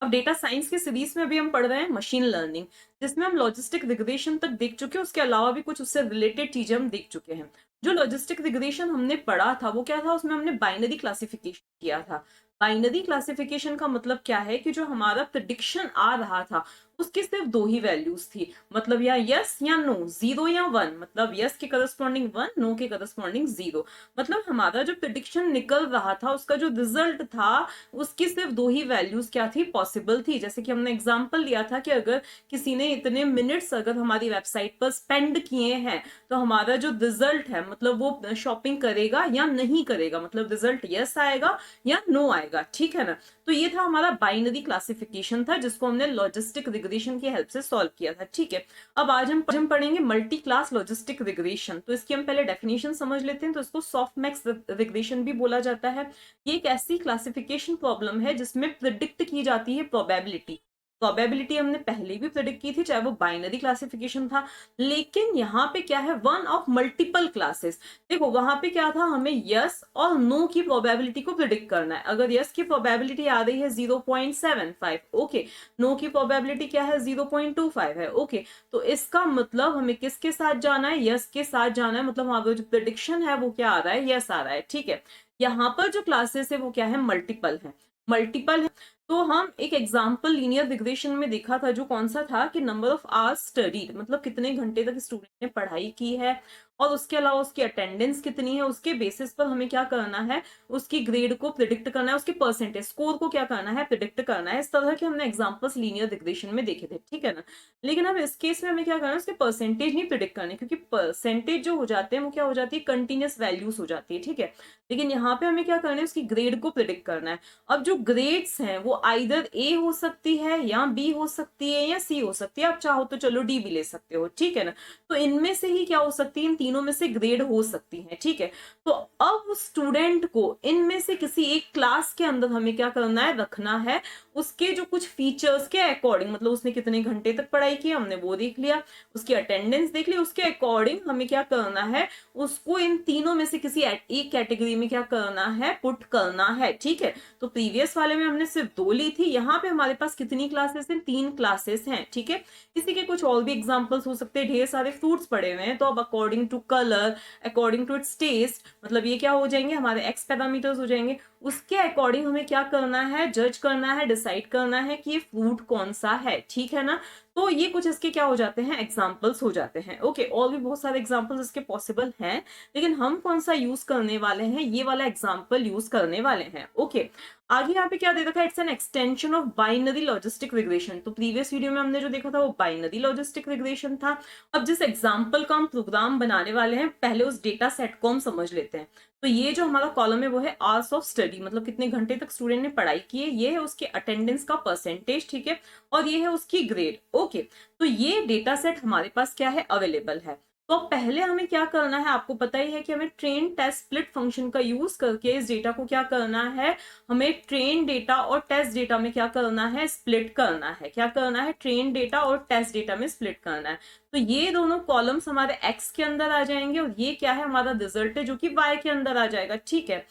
अब data science की series में अभी हम पढ़ रहे हैं मशीन लर्निंग, जिसमें हम लॉजिस्टिक रिग्रेशन तक देख चुके हैं। उसके अलावा भी कुछ उससे रिलेटेड चीजें हम देख चुके हैं। जो लॉजिस्टिक रिग्रेशन हमने पढ़ा था वो क्या था, उसमें हमने बाइनरी क्लासिफिकेशन किया था। बाइनरी क्लासिफिकेशन का मतलब क्या है कि जो हमारा प्रिडिक्शन आ रहा था उसकी सिर्फ दो ही वैल्यूज थी, मतलब या यस या नो, जीरो या वन, मतलब यस के करस्पॉन्डिंग वन, नो के करस्पॉन्डिंग जीरो। मतलब हमारा जो प्रिडिक्शन निकल रहा था उसका जो रिजल्ट था उसकी सिर्फ दो ही वैल्यूज क्या थी, पॉसिबल थी। जैसे कि हमने एग्जांपल लिया था कि अगर किसी ने इतने मिनट्स अगर हमारी वेबसाइट पर स्पेंड किए हैं तो हमारा जो रिजल्ट है मतलब वो शॉपिंग करेगा या नहीं करेगा, मतलब रिजल्ट यस आएगा या नो आएगा, ठीक है ना। तो ये था हमारा बाइनरी क्लासिफिकेशन था जिसको हमने लॉजिस्टिक रिग्रेशन की हेल्प से सॉल्व किया था, ठीक है। अब आज हम पढ़ेंगे मल्टी क्लास लॉजिस्टिक रिग्रेशन। तो इसकी हम पहले डेफिनेशन समझ लेते हैं। तो इसको सॉफ्ट मैक्स रिग्रेशन भी बोला जाता है। ये एक ऐसी क्लासिफिकेशन प्रॉब्लम है जिसमें प्रिडिक्ट की जाती है प्रोबेबिलिटी। प्रोबेबिलिटी हमने पहले भी प्रिडिक्ट की थी, चाहे वो बाइनरी क्लासिफिकेशन था। लेकिन यहाँ पे क्या है, वन ऑफ मल्टीपल क्लासेस। देखो वहां पे क्या था, हमें यस और नो की प्रोबेबिलिटी को प्रिडिक्ट करना है। अगर यस की प्रोबेबिलिटी आ रही है 0.75, ओके, नो की प्रोबेबिलिटी क्या है 0.25 है, ओके। तो इसका मतलब हमें किसके साथ जाना है, यस के साथ जाना है। मतलब हमारा जो प्रिडिक्शन है वो क्या आ रहा है, यस आ रहा है, ठीक है। यहाँ पर जो क्लासेस है वो क्या है, मल्टीपल है, मल्टीपल है। तो हम एक एग्जांपल लीनियर रिग्रेशन में देखा था, जो कौन सा था कि नंबर ऑफ आवर्स स्टडीड, मतलब कितने घंटे तक स्टूडेंट ने पढ़ाई की है, और उसके अलावा उसकी अटेंडेंस कितनी है, उसके बेसिस पर हमें क्या करना है, उसकी ग्रेड को प्रिडिक्ट करना है, उसके परसेंटेज स्कोर को क्या करना है, प्रिडिक्ट करना है। इस तरह के हमने एग्जांपल्स लीनियर रिग्रेशन में देखे थे, ठीक है ना। लेकिन अब इस केस में हमें क्या करना है, उसके परसेंटेज नहीं प्रिडिक्ट करने, क्योंकि परसेंटेज जो हो जाते हैं वो क्या हो जाती है, कंटिन्यूस वैल्यूज हो जाती है, ठीक है। लेकिन यहाँ पे हमें क्या करना है, उसकी ग्रेड को प्रिडिक्ट करना है। अब जो ग्रेड्स हैं वो आइदर ए हो सकती है या बी हो सकती है या सी हो सकती है। आप चाहो तो चलो डी भी ले सकते हो, ठीक है ना। तो इनमें से ही क्या हो सकती है, इन तीनों में से ग्रेड हो सकती है, ठीक है। तो अब उस स्टूडेंट को इनमें से किसी एक क्लास के अंदर हमें क्या करना है, रखना है। उसके जो कुछ फीचर्स के अकॉर्डिंग, मतलब उसने कितने घंटे तक पढ़ाई की हमने वो देख लिया, उसकी अटेंडेंस देख ली, उसके अकॉर्डिंग हमें क्या करना है, उसको इन तीनों में से किसी एक कैटेगरी में क्या करना है, पुट करना है, ठीक है। तो प्रीवियस वाले में हमने सिर्फ दो ली थी, यहाँ पे हमारे पास कितनी क्लासेस हैं, तीन क्लासेस हैं, ठीक है। इसी के कुछ और भी एग्जांपल्स हो सकते हैं। ढेर सारे फ्रूट्स पड़े हुए हैं, तो अब according to colour, according to its taste, मतलब ये क्या हो जाएंगे, हमारे एक्स पैरामीटर्स हो जाएंगे। उसके अकॉर्डिंग हमें क्या करना है, जज करना है, डिसाइड करना है कि ये फ्रूट कौन सा है, ठीक है ना। तो ये कुछ इसके क्या हो जाते हैं, एग्जाम्पल्स हो जाते हैं, ओके। और भी बहुत सारे एग्जाम्पल्स इसके पॉसिबल हैं, लेकिन हम कौन सा यूज करने वाले हैं, ये वाला एग्जाम्पल यूज करने वाले हैं, ओके। आगे यहाँ पे क्या दे रखा है, it's an extension of binary logistic regression. तो प्रीवियस वीडियो में हमने जो देखा था वो बाइनरी लॉजिस्टिक रिग्रेशन था। अब जिस एग्जाम्पल का हम प्रोग्राम बनाने वाले हैं, पहले उस डेटा सेट को हम समझ लेते हैं। तो ये जो हमारा कॉलम है वो है आवर्स ऑफ स्टडी, मतलब कितने घंटे तक स्टूडेंट ने पढ़ाई की है, ये है उसके अटेंडेंस का परसेंटेज, ठीक है। और ये है उसकी ग्रेड, ओके। तो ये डेटा सेट हमारे पास क्या है, अवेलेबल है। तो पहले हमें क्या करना है, आपको पता ही है कि हमें ट्रेन टेस्ट स्प्लिट फंक्शन का यूज करके इस डेटा को क्या करना है, हमें ट्रेन डेटा और टेस्ट डेटा में क्या करना है, स्प्लिट करना है। क्या करना है, ट्रेन डेटा और टेस्ट डेटा में स्प्लिट करना है। तो ये दोनों कॉलम्स हमारे एक्स के अंदर आ जाएंगे और ये क्या है, हमारा रिजल्ट है जो कि वाई के अंदर आ जाएगा, ठीक है।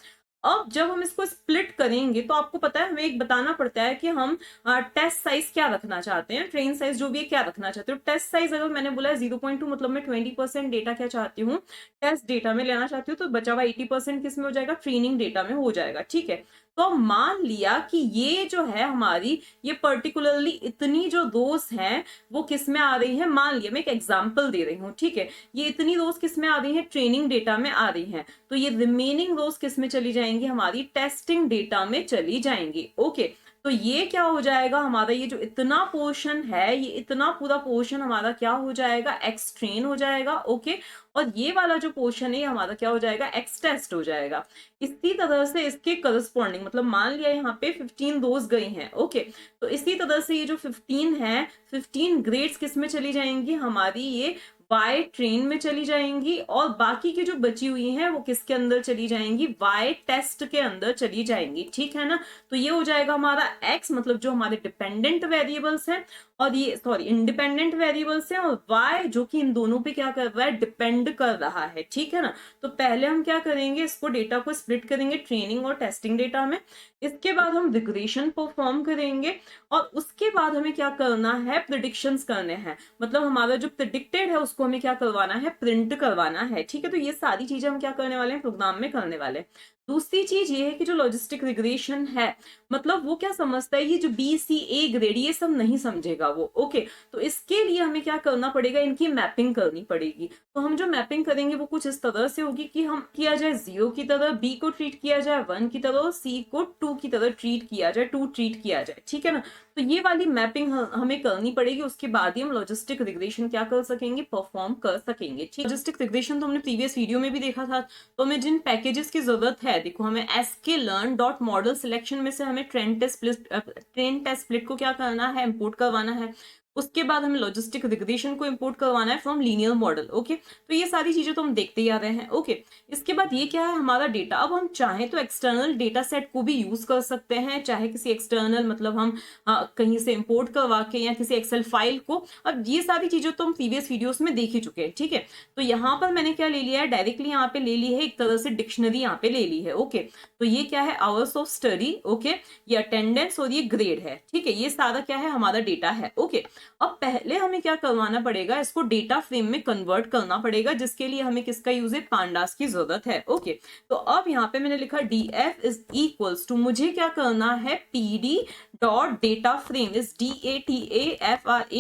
अब जब हम इसको स्प्लिट करेंगे तो आपको पता है हमें एक बताना पड़ता है कि हम टेस्ट साइज क्या रखना चाहते हैं, ट्रेन साइज जो भी है क्या रखना चाहते हो। टेस्ट साइज अगर मैंने बोला है 0.2, मतलब मैं 20% डेटा क्या चाहती हूँ, टेस्ट डेटा में लेना चाहती हूँ, तो बचा हुआ 80% किस में हो जाएगा, ट्रेनिंग डेटा में हो जाएगा, ठीक है। तो अब मान लिया कि ये जो है हमारी, ये पर्टिकुलरली इतनी जो रोज हैं वो किस में आ रही है, मान लिया मैं एक एग्जाम्पल दे रही हूँ, ठीक है। ये इतनी रोज किस में आ रही है, ट्रेनिंग डेटा में आ रही है। तो ये रिमेनिंग रोज किस में चली जाएंगी, हमारी टेस्टिंग डेटा में चली जाएंगी, ओके। तो ये क्या हो जाएगा, हमारा ये जो इतना पोर्शन है, ये इतना पूरा पोर्शन हमारा क्या हो जाएगा, एक्स ट्रेन हो जाएगा, ओके। और ये वाला जो पोर्शन है हमारा क्या हो जाएगा, एक्स टेस्ट हो जाएगा। इसी तरह से इसके करस्पॉन्डिंग, मतलब मान लिया यहाँ पे 15 रोज गई हैं, ओके। तो इसी तरह से ये जो 15 है, 15 ग्रेड्स किस में चली जाएंगी, हमारी ये y ट्रेन में चली जाएंगी और बाकी की जो बची हुई हैं वो किसके अंदर चली जाएंगी, y टेस्ट के अंदर चली जाएंगी, ठीक है ना। तो ये हो जाएगा हमारा x, मतलब जो हमारे डिपेंडेंट वेरिएबल्स हैं, और ये सॉरी इंडिपेंडेंट वेरिएबल्स हैं, और y जो कि इन दोनों पे क्या कर रहा है, डिपेंड कर रहा है, ठीक है ना। तो पहले हम क्या करेंगे, इसको डेटा को स्प्लिट करेंगे ट्रेनिंग और टेस्टिंग डेटा में, इसके बाद हम रिग्रेशन परफॉर्म करेंगे, और उसके बाद हमें क्या करना है, प्रिडिक्शंस करने हैं, मतलब हमारा जो प्रिडिक्टेड है उसको हमें क्या करवाना है, प्रिंट करवाना है, ठीक है। तो ये सारी चीजें हम क्या करने वाले हैं, प्रोग्राम में करने वाले हैं। दूसरी चीज ये है कि जो लॉजिस्टिक रिग्रेशन है, मतलब वो क्या समझता है, ये जो बी सी ए ग्रेड ये सब नहीं समझेगा वो, ओके। तो इसके लिए हमें क्या करना पड़ेगा, इनकी मैपिंग करनी पड़ेगी। तो हम जो मैपिंग करेंगे वो कुछ इस तरह से होगी कि हम किया जाए 0 की तरह, बी को ट्रीट किया जाए 1 की तरह, और सी को 2 की तरह ट्रीट किया जाए, 2 ट्रीट किया जाए, ठीक है ना। तो ये वाली मैपिंग हमें करनी पड़ेगी, उसके बाद ही हम लॉजिस्टिक रिग्रेशन क्या कर सकेंगे, परफॉर्म कर सकेंगे, ठीक। लॉजिस्टिक रिग्रेशन तो हमने प्रीवियस वीडियो में भी देखा था। तो हमें जिन पैकेजेस की जरूरत है, देखो हमें sklearn.model सिलेक्शन में से हमें ट्रेन टेस्ट स्प्लिट को क्या करना है, इंपोर्ट करवाना है। उसके बाद हमें लॉजिस्टिक रिग्रेशन को इंपोर्ट करवाना है फ्रॉम लीनियर मॉडल, ओके। तो ये सारी चीजें तो हम देखते ही आ रहे हैं, ओके। इसके बाद ये क्या है, हमारा डेटा। अब हम चाहें तो एक्सटर्नल डेटा सेट को भी यूज कर सकते हैं, चाहे किसी एक्सटर्नल, मतलब हम कहीं से इंपोर्ट करवा के, या किसी एक्सेल फाइल को। अब ये सारी चीजें तो हम प्रीवियस वीडियोस में देख ही चुके हैं, ठीक है। तो यहाँ पर मैंने क्या ले लिया है, डायरेक्टली यहाँ पे ले ली है, एक तरह से डिक्शनरी यहाँ पे ले ली है, ओके। तो ये क्या है, आवर्स ऑफ स्टडी, ओके, ये अटेंडेंस और ये ग्रेड है, ठीक है। ये सारा क्या है, हमारा डेटा है, ओके। अब पहले हमें क्या करवाना पड़ेगा, इसको डेटा फ्रेम में कन्वर्ट करना पड़ेगा, जिसके लिए हमें किसका यूज है, पांडास की जरूरत है, ओके। तो अब यहाँ पे मैंने लिखा df इज इक्वल्स टू, मुझे क्या करना है, pd dot data frame is DATAFRAME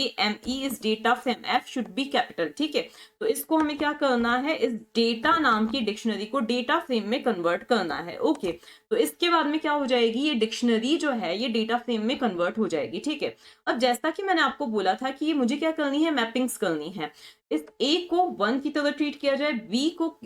is data frame, f should be capital, ठीक है। तो इसको हमें क्या करना है, इस डेटा नाम की डिक्शनरी को डेटा फ्रेम में कन्वर्ट करना है, ओके। तो इसके बाद में क्या हो जाएगी, ये डिक्शनरी जो है ये डेटा फ्रेम में कन्वर्ट हो जाएगी, ठीक है। अब जैसा कि मैंने आपको बोला था कि ये मुझे क्या करनी है, मैपिंग्स करनी है। इस a को 1 की तरह ट्रीट किया जाए, b को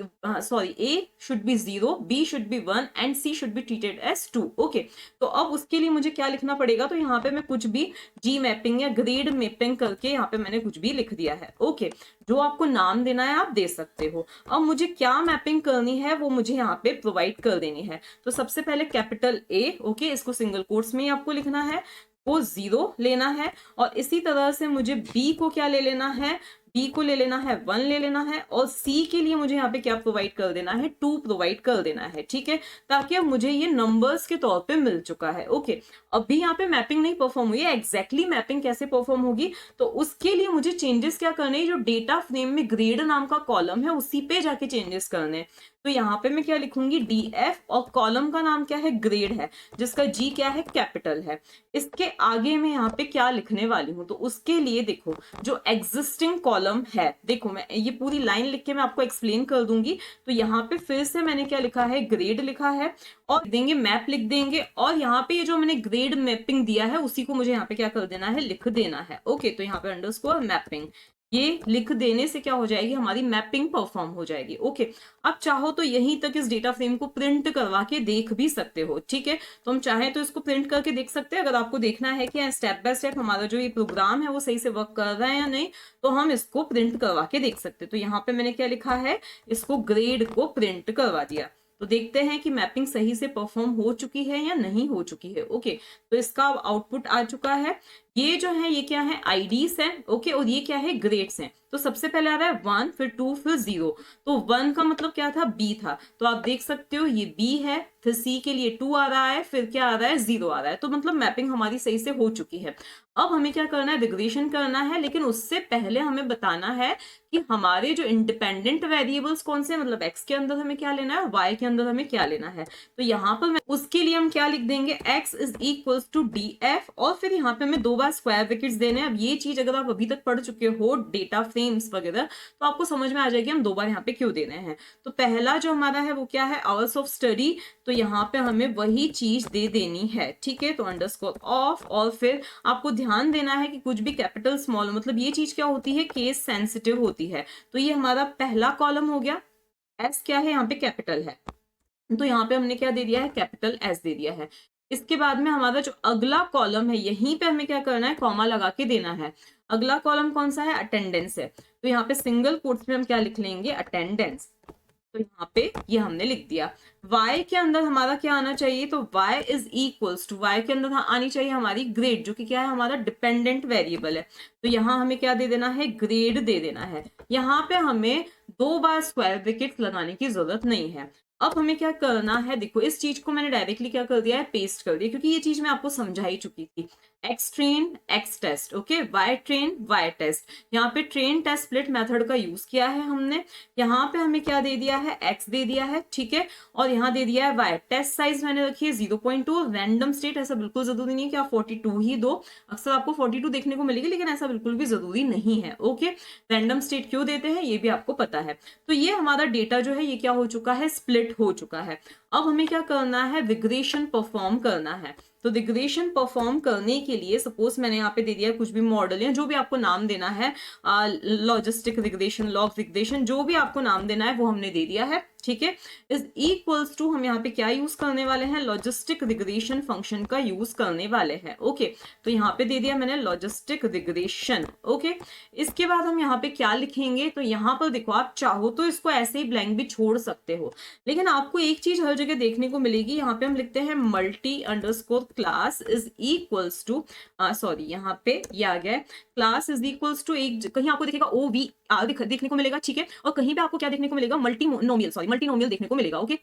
sorry a should be 0, b should be 1 and c should be treated as 2, okay. तो अब उसके लिए मुझे क्या लिखना पड़ेगा, तो यहाँ पे मैं कुछ भी g मैपिंग या ग्रेड मैपिंग करके यहाँ पे मैंने कुछ भी लिख दिया है, ओके। जो आपको नाम देना है आप दे सकते हो। अब मुझे क्या मैपिंग करनी है वो मुझे यहाँ पे प्रोवाइड कर देनी है। तो सबसे पहले कैपिटल A, ओके, इसको सिंगल कोट्स में ही आपको लिखना है, वो 0 लेना है। और इसी तरह से मुझे B को क्या ले लेना है, B को ले लेना है 1 ले लेना है, और C के लिए मुझे यहाँ पे क्या प्रोवाइड कर देना है, 2 प्रोवाइड कर देना है, ठीक है। ताकि अब मुझे ये नंबर्स के तौर पे मिल चुका है, ओके। अभी यहाँ पे मैपिंग नहीं परफॉर्म हुई है, एग्जैक्टली मैपिंग कैसे परफॉर्म होगी, तो उसके लिए मुझे चेंजेस क्या करने हैं, जो डेटा फ्रेम में ग्रेड नाम का कॉलम है उसी पे जाके चेंजेस करने हैं। तो यहाँ पे मैं क्या लिखूंगी, DF, और कॉलम का नाम क्या है, ग्रेड है, जिसका G क्या है, कैपिटल है। इसके आगे मैं यहाँ पे क्या लिखने वाली हूँ, तो उसके लिए देखो जो एग्जिस्टिंग कॉलम है, देखो मैं ये पूरी लाइन लिख के मैं आपको एक्सप्लेन कर दूंगी। तो यहाँ पे फिर से मैंने क्या लिखा है, ग्रेड लिखा है, और देंगे मैप लिख देंगे, और यहाँ पे ये जो मैंने ग्रेड मैपिंग दिया है उसी को मुझे यहाँ पे क्या कर देना है, लिख देना है, ओके। तो यहाँ पे अंडरस्कोर मैपिंग, ये लिख देने से क्या हो जाएगी, हमारी मैपिंग परफॉर्म हो जाएगी, ओके। अब चाहो तो यहीं तक इस डेटा फ्रेम को प्रिंट करवा के देख भी सकते हो, ठीक है। तो हम चाहे तो इसको प्रिंट करके देख सकते हैं, अगर आपको देखना है कि स्टेप बाय स्टेप हमारा जो ये प्रोग्राम है वो सही से वर्क कर रहा है या नहीं, तो हम इसको प्रिंट करवा के देख सकते हैं। तो यहाँ पे मैंने क्या लिखा है, इसको ग्रेड को प्रिंट करवा दिया। तो देखते हैं कि मैपिंग सही से परफॉर्म हो चुकी है या नहीं हो चुकी है, ओके। तो इसका आउटपुट आ चुका है। ये जो है ये क्या है, आईडीज है, ओके, और ये क्या है, ग्रेड्स हैं। तो सबसे पहले आ रहा है 1, फिर 2, फिर 0। तो 1 का मतलब क्या था, B था, तो आप देख सकते हो ये B है, फिर C के लिए 2 आ रहा है, फिर क्या आ रहा है, 0 आ रहा है। तो मतलब मैपिंग हमारी सही से हो चुकी है। अब हमें क्या करना है, रिग्रेशन करना है, लेकिन उससे पहले हमें बताना है कि हमारे जो इंडिपेंडेंट वेरिएबल्स कौन से, मतलब x के अंदर हमें क्या लेना है, y के अंदर हमें क्या लेना है। तो यहाँ पर उसके लिए हम क्या लिख देंगे, x is equals to DF, और फिर यहाँ पे हमें 2 बार स्क्वायर ब्रैकेट्स देने हैं। अब ये चीज अगर आप अभी तक पढ़ चुके हो डेटा फ्रेम्स वगैरह, तो आपको समझ में आ जाएगी हम 2 बार यहाँ पे क्यों दे रहे हैं। तो पहला जो हमारा है वो क्या है, आवर्स ऑफ स्टडी, तो यहाँ पे हमें वही चीज दे देनी है, ठीक है। तो अंडरस्कोर ऑफ, और फिर आपको ध्यान देना है कि कुछ भी कैपिटल स्मॉल, मतलब ये चीज क्या होती है, केस सेंसिटिव होती है। तो ये हमारा पहला कॉलम हो गया, एस क्या है यहाँ पे, कैपिटल है, तो यहाँ पे हमने क्या दे दिया है, कैपिटल एस दे दिया है। इसके बाद में हमारा जो अगला कॉलम है, यहीं पे हमें क्या करना है, कॉमा लगा के देना है। अगला कॉलम कौन सा है, अटेंडेंस है, तो यहाँ पे सिंगल कोट्स में हम क्या लिख लेंगे, अटेंडेंस। तो यहाँ पे ये हमने लिख दिया। y के अंदर हमारा क्या आना चाहिए, तो y is equals to, y के अंदर आनी चाहिए हमारी ग्रेड, जो कि क्या है, हमारा डिपेंडेंट वेरिएबल है। तो यहाँ हमें क्या दे देना है, ग्रेड दे देना है। यहाँ पे हमें 2 बार स्क्वायर ब्रैकेट लगाने की जरूरत नहीं है। अब हमें क्या करना है, देखो इस चीज को मैंने डायरेक्टली क्या कर दिया है, पेस्ट कर दिया, क्योंकि ये चीज मैं आपको समझा ही चुकी थी। X train X test, okay, Y train Y test. यहाँ पे ट्रेन टेस्ट स्प्लिट मेथड का यूज किया है हमने। यहाँ पे हमें क्या दे दिया है, एक्स दे दिया है, ठीक है, और यहाँ दे दिया है वाई। टेस्ट साइज मैंने रखी है 0.2। रैंडम स्टेट, ऐसा बिल्कुल जरूरी नहीं है कि आप 42 ही दो, अक्सर आपको 42 देखने को मिलेगी, लेकिन ऐसा बिल्कुल भी जरूरी नहीं है। ओके, रैंडम स्टेट क्यों देते हैं ये भी आपको पता है। तो ये हमारा डेटा जो है ये क्या हो चुका है, स्प्लिट हो चुका है। अब हमें क्या करना है, रिग्रेशन परफॉर्म करना है। तो रिग्रेशन परफॉर्म करने के लिए सपोज मैंने यहाँ पे दे दिया कुछ भी मॉडल या जो भी आपको नाम देना है, लॉजिस्टिक रिग्रेशन, लॉग रिग्रेशन, जो भी आपको नाम देना है वो हमने दे दिया है, ठीक है। इज इक्वल्स टू, हम यहाँ पे क्या यूज करने वाले हैं, लॉजिस्टिक रिग्रेशन फंक्शन का यूज करने वाले हैं। ओके, तो यहाँ पे दे दिया मैंने लॉजिस्टिक रिग्रेशन। ओके, इसके बाद हम यहाँ पे क्या लिखेंगे, तो यहाँ पर देखो आप चाहो तो इसको ऐसे ही ब्लैंक भी छोड़ सकते हो, लेकिन आपको एक चीज हर जगह देखने को मिलेगी। यहाँ पे हम लिखते हैं multi underscore class is equals to, sorry यहाँ पे ये आ गया, क्लास इज इक्वल्स टू, एक कहीं आपको दिखेगा ओ वी आर देखने को मिलेगा, ठीक है, और कहीं पे आपको क्या देखने को मिलेगा, मल्टीनोमियल, सॉरी मल्टीनोमियल देखने को मिलेगा। ओके,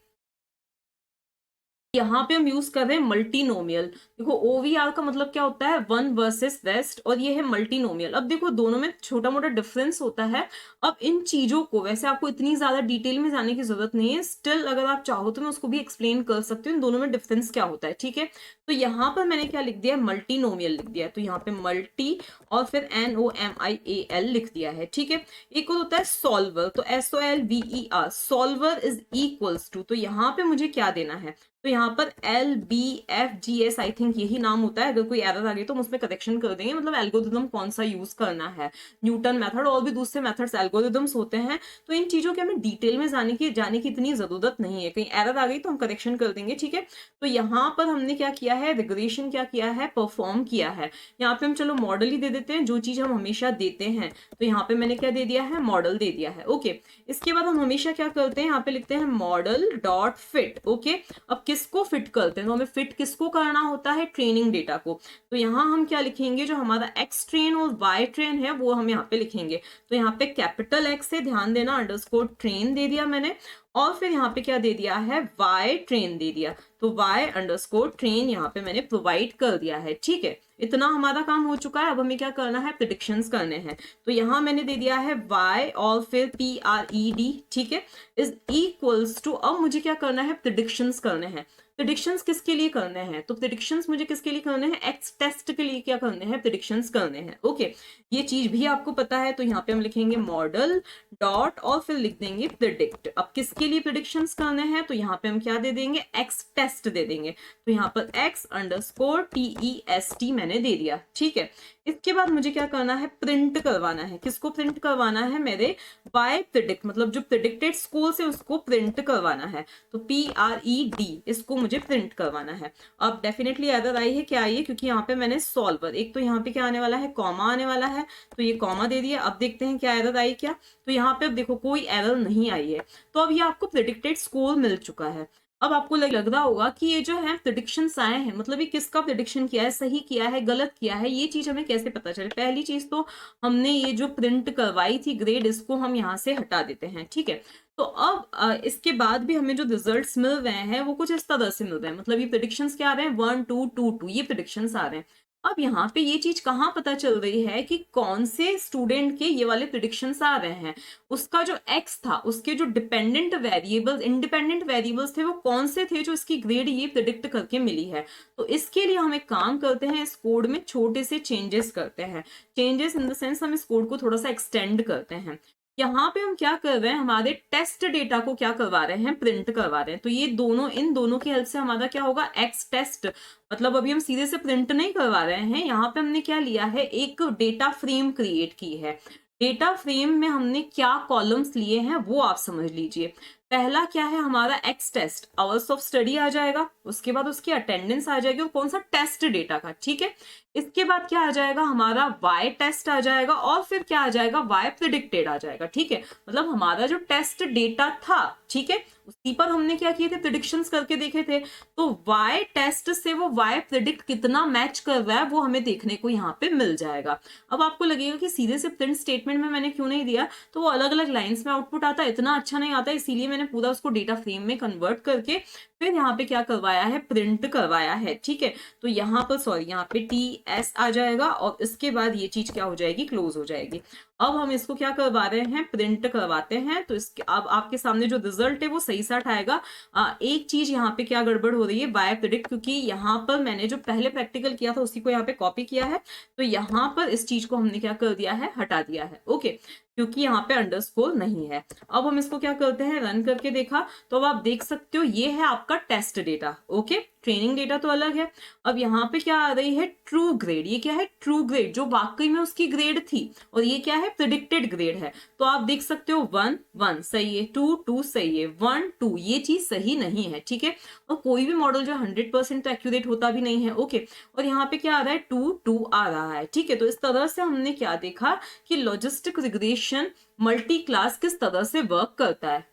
यहाँ पे हम यूज कर रहे हैं मल्टीनोमियल। देखो ओवीआर का मतलब क्या होता है, वन वर्सेस रेस्ट, और ये है मल्टीनोमियल। अब देखो दोनों में छोटा मोटा डिफरेंस होता है। अब इन चीजों को वैसे आपको इतनी ज्यादा डिटेल में जाने की जरूरत नहीं है, स्टिल अगर आप चाहो तो मैं उसको भी एक्सप्लेन कर सकती हूँ, इन दोनों में डिफरेंस क्या होता है, ठीक है। तो यहाँ पर मैंने क्या लिख दिया, मल्टीनोमियल लिख दिया, तो यहाँ पे मल्टी और फिर NOMIAL लिख दिया है, ठीक है। एक और होता है सॉल्वर, तो SOLVER, solver is equals to, तो यहाँ पे मुझे क्या देना है, तो यहाँ पर LBFGS आई थिंक यही नाम होता है। अगर कोई एरर आ गई तो हम उसमें करेक्शन कर देंगे, मतलब एल्गोरिदम कौन सा यूज करना है, न्यूटन मेथड और भी दूसरे मेथड्स एल्गोरिदम्स होते हैं। तो इन चीजों के हमें डिटेल में जाने की इतनी जरूरत नहीं है, कहीं एरर आ गई तो हम करेक्शन कर देंगे, ठीक है। तो यहाँ पर हमने क्या किया है, रिग्रेशन क्या किया है, परफॉर्म किया है। यहाँ पे हम चलो मॉडल ही दे देते हैं, जो चीज हम हमेशा देते हैं। तो यहाँ पे मैंने क्या दे दिया है, मॉडल दे दिया है। ओके, इसके बाद हम हमेशा क्या करते हैं, यहाँ पे लिखते हैं मॉडल डॉट फिट। ओके, अब किसको फिट करते हैं, तो हमें फिट किसको करना होता है, ट्रेनिंग डेटा को। तो यहाँ हम क्या लिखेंगे, जो हमारा एक्स ट्रेन और वाई ट्रेन है वो हम यहाँ पे लिखेंगे। तो यहाँ पे कैपिटल एक्स से ध्यान देना, अंडरस्कोर ट्रेन दे दिया मैंने, और फिर यहाँ पे क्या दे दिया है, वाई ट्रेन दे दिया। तो वाई अंडरस्कोर ट्रेन यहाँ पे मैंने प्रोवाइड कर दिया है, ठीक है। इतना हमारा काम हो चुका है। अब हमें क्या करना है, प्रेडिक्शंस करने हैं। तो यहाँ मैंने दे दिया है वाई और फिर PRED, ठीक है, इज इक्वल्स टू, अब मुझे क्या करना है, प्रेडिक्शंस करने हैं। प्रेडिक्शंस किसके लिए करने हैं, तो प्रेडिक्शंस मुझे किसके लिए करने हैं, एक्स टेस्ट के लिए क्या करने हैं, प्रेडिक्शंस करने हैं। ओके, ये चीज भी आपको पता है। तो यहाँ पे हम लिखेंगे मॉडल डॉट और फिर लिख देंगे प्रिडिक्ट। अब किसके लिए प्रेडिक्शंस करने हैं, तो यहाँ पे हम क्या दे देंगे, एक्स टेस्ट दे देंगे। तो यहाँ पर एक्स अंडरस्कोर TEST मैंने दे दिया, ठीक है। इसके बाद मुझे क्या करना है, प्रिंट करवाना है। किसको प्रिंट करवाना है, मेरे बाय प्रिडिक्ट, मतलब जो प्रिडिक्टेड स्कोर से उसको प्रिंट करवाना है। तो PRED, इसको मुझे प्रिंट करवाना है। अब डेफिनेटली एरर आई है, क्या आई है, क्योंकि यहाँ पे मैंने सॉल्वर, एक तो यहाँ पे क्या आने वाला है, कॉमा आने वाला है, तो ये कॉमा दे दिया। अब देखते हैं क्या एरर आई क्या, तो यहाँ पे अब देखो कोई एरर नहीं आई है। तो अब ये आपको प्रिडिक्टेड स्कोर मिल चुका है। अब आपको लग रहा होगा कि ये जो है प्रेडिक्शंस आए हैं, मतलब ये किसका प्रेडिक्शन किया है, सही किया है गलत किया है, ये चीज हमें कैसे पता चले। पहली चीज तो हमने ये जो प्रिंट करवाई थी ग्रेड, इसको हम यहाँ से हटा देते हैं, ठीक है। तो अब इसके बाद भी हमें जो रिजल्ट्स मिल रहे हैं वो कुछ इस तरह से मिल रहे हैं, मतलब ये प्रेडिक्शंस क्या आ रहे हैं, 1 2 2 2, ये प्रेडिक्शंस आ रहे हैं। अब यहाँ पे ये चीज कहाँ पता चल रही है कि कौन से स्टूडेंट के ये वाले प्रेडिक्शंस आ रहे हैं, उसका जो एक्स था, उसके जो डिपेंडेंट वेरिएबल्स, इंडिपेंडेंट वेरिएबल्स थे, वो कौन से थे जो इसकी ग्रेड ये प्रिडिक्ट करके मिली है। तो इसके लिए हम एक काम करते हैं, इस कोड में छोटे से चेंजेस करते हैं। चेंजेस इन द सेंस हम इस कोड को थोड़ा सा एक्सटेंड करते हैं। यहाँ पे हम क्या कर रहे हैं, हमारे टेस्ट डेटा को क्या करवा रहे हैं, प्रिंट करवा रहे हैं। तो ये दोनों, इन दोनों की हेल्प से हमारा क्या होगा, एक्स टेस्ट, मतलब अभी हम सीधे से प्रिंट नहीं करवा रहे हैं, यहाँ पे हमने क्या लिया है, एक डेटा फ्रेम क्रिएट की है। डेटा फ्रेम में हमने क्या कॉलम्स लिए हैं वो आप समझ लीजिए। पहला क्या है हमारा X test, hours of study आ जाएगा, उसके बाद उसकी अटेंडेंस आ जाएगी और कौन सा टेस्ट डेटा का, ठीक है। इसके बाद क्या आ जाएगा हमारा वाई टेस्ट आ जाएगा और फिर क्या आ जाएगा वाई प्रिडिक्टेड आ जाएगा, ठीक है। मतलब हमारा जो टेस्ट डेटा था, ठीक है, उसी पर हमने क्या किए थे, प्रिडिक्शंस करके देखे थे। तो वाई टेस्ट से वो वाई प्रिडिक्ट कितना मैच कर रहा है वो हमें देखने को यहाँ पे मिल जाएगा। अब आपको लगेगा कि सीधे से प्रिंट स्टेटमेंट में मैंने क्यों नहीं दिया, तो वो अलग अलग लाइंस में आउटपुट आता है, इतना अच्छा नहीं आता, इसीलिए मैंने पूरा उसको डेटा फ्रेम में कन्वर्ट करके फिर यहाँ पे क्या करवाया है, प्रिंट करवाया है, ठीक है। तो यहाँ पर सॉरी यहाँ पे TS आ जाएगा और इसके बाद ये चीज क्या हो जाएगी, क्लोज हो जाएगी। अब हम इसको क्या करवा रहे हैं, प्रिंट करवाते हैं। तो इसके अब आपके सामने जो रिजल्ट है वो सही साठ आएगा। एक चीज यहाँ पे क्या गड़बड़ हो रही है, बाय प्रिडिक्ट, क्योंकि यहाँ पर मैंने जो पहले प्रैक्टिकल किया था उसी को यहाँ पे कॉपी किया है, तो यहाँ पर इस चीज को हमने क्या कर दिया है, हटा दिया है, ओके, क्योंकि यहाँ पे अंडरस्कोर नहीं है। अब हम इसको क्या करते हैं, रन करके देखा, तो अब आप देख सकते हो ये है आपका test data, okay, training data तो अलग है। अब यहाँ पे क्या आ रही है, ट्रू ग्रेड, ये क्या है, ट्रू ग्रेड जो वाकई में उसकी ग्रेड थी, और ये क्या है, प्रिडिक्टेड ग्रेड है। तो आप देख सकते हो 1 1 सही है, 2 2 सही है, 1 2 ये चीज सही नहीं है, ठीक है। और कोई भी मॉडल जो 100% तो एक्यूरेट होता भी नहीं है, ओके। और यहाँ पे क्या आ रहा है, 2 2 आ रहा है, ठीक है। तो इस तरह से हमने क्या देखा कि लॉजिस्टिक रिग्रेशन मल्टी क्लास किस तरह से वर्क करता है।